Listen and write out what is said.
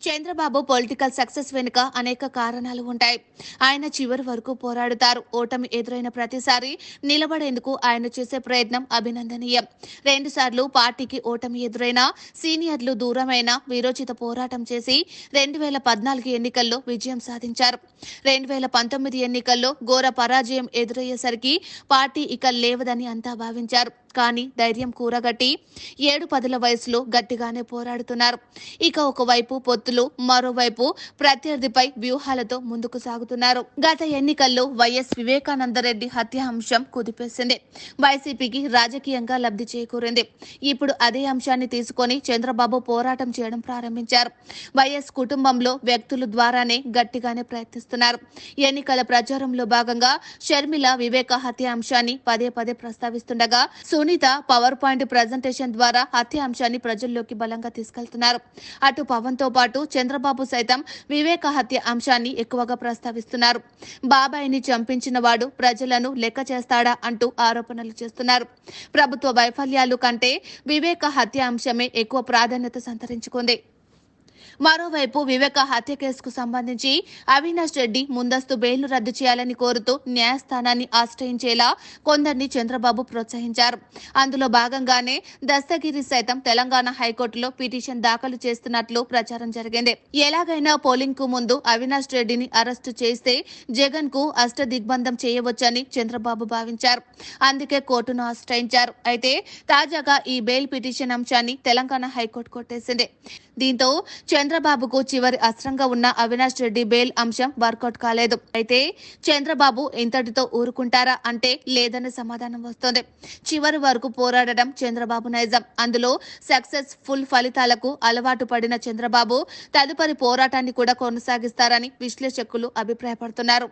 Chandrababu political success వెనుక అనేక కారణాలు ఉంటాయి. ఆయన చివరి వరకు పోరాడుతారు. ఓటమి ఎదురైన ప్రతిసారి నిలబడేందుకు ఆయన చేసే ప్రయత్నం అభినందనీయం. 2 సార్లు పార్టీకి ఓటమి ఎదురైన సీనియర్లు దూరమైన వీరోచిత పోరాటం చేసి 2014 ఎన్నికల్లో విజయం సాధించారు. 2019 ఎన్నికల్లో ఘోర పరాజయం ఎదురయ్యేసరికి పార్టీ ఇక లేవదని అంతా భావించారు. కానీ ధైర్యం కూరగట్టి 7-10 వయసులో గట్టిగానే పోరాడుతున్నారు. ఇక ఒకవైపు పొత్తులు, మరోవైపు ప్రత్యర్థిపై వ్యూహాలతో ముందుకు సాగుతున్నారు. గత ఎన్నికల్లో వైఎస్ వివేకానందరెడ్డి హత్య అంశం కుదిపేసింది. వైసీపీకి రాజకీయంగా లబ్ధి చేకూరింది. ఇప్పుడు అదే అంశాన్ని తీసుకొని చంద్రబాబు పోరాటం చేయడం ప్రారంభించారు. వైఎస్ కుటుంబంలో వ్యక్తుల ద్వారానే గట్టిగానే ప్రయత్నిస్తున్నారు. ఎన్నికల ప్రచారంలో భాగంగా షర్మిల వివేక హత్య అంశాన్ని పదే పదే ప్రస్తావిస్తుండగా సునీత పవర్ పాయింట్ ప్రజెంటేషన్ ద్వారా హత్య అంశాన్ని ప్రజల్లోకి బలంగా తీసుకెళ్తున్నారు. అటు పవన్ తో పాటు చంద్రబాబు సైతం వివేక హత్య అంశాన్ని ఎక్కువగా ప్రస్తావిస్తున్నారు. బాబాయిని చంపించిన వాడు ప్రజలను లెక్క చేస్తాడా అంటూ ఆరోపణలు చేస్తున్నారు. ప్రభుత్వ వైఫల్యాలు కంటే వివేక హత్య అంశమే ఎక్కువ ప్రాధాన్యత సంతరించుకుంది. మరోవైపు వివేక హత్య కేసుకు సంబంధించి అవినాష్ రెడ్డి ముందస్తు బెయిల్ను రద్దు చేయాలని కోరుతూ న్యాయస్థానాన్ని ఆశ్రయించేలా కొందరిని చంద్రబాబు ప్రోత్సహించారు. అందులో భాగంగానే దస్తగిరి సైతం తెలంగాణ హైకోర్టులో పిటిషన్ దాఖలు చేస్తున్నట్లు ప్రచారం జరిగింది. ఎలాగైనా పోలింగ్ కు ముందు అవినాష్ రెడ్డిని అరెస్టు చేస్తే జగన్ కు అష్టదిగ్బంధం చేయవచ్చని చంద్రబాబు భావించారు. అందుకే కోర్టును ఆశ్రయించారు. అయితే తాజాగా ఈ బెయిల్ పిటిషన్ అంశాన్ని తెలంగాణ హైకోర్టు కొట్టేసింది. దీంతో చంద్రబాబుకు చివరి అస్త్రంగా ఉన్న అవినాష్ రెడ్డి బెయిల్ అంశం వర్కౌట్ కాలేదు. అయితే చంద్రబాబు ఇంతటితో ఊరుకుంటారా అంటే లేదనే సమాధానం వస్తోంది. చివరి వరకు పోరాడడం చంద్రబాబు నైజం. అందులో సక్సెస్ఫుల్ ఫలితాలకు అలవాటు పడిన చంద్రబాబు తదుపరి పోరాటాన్ని కూడా కొనసాగిస్తారని విశ్లేషకులు అభిప్రాయపడుతున్నారు.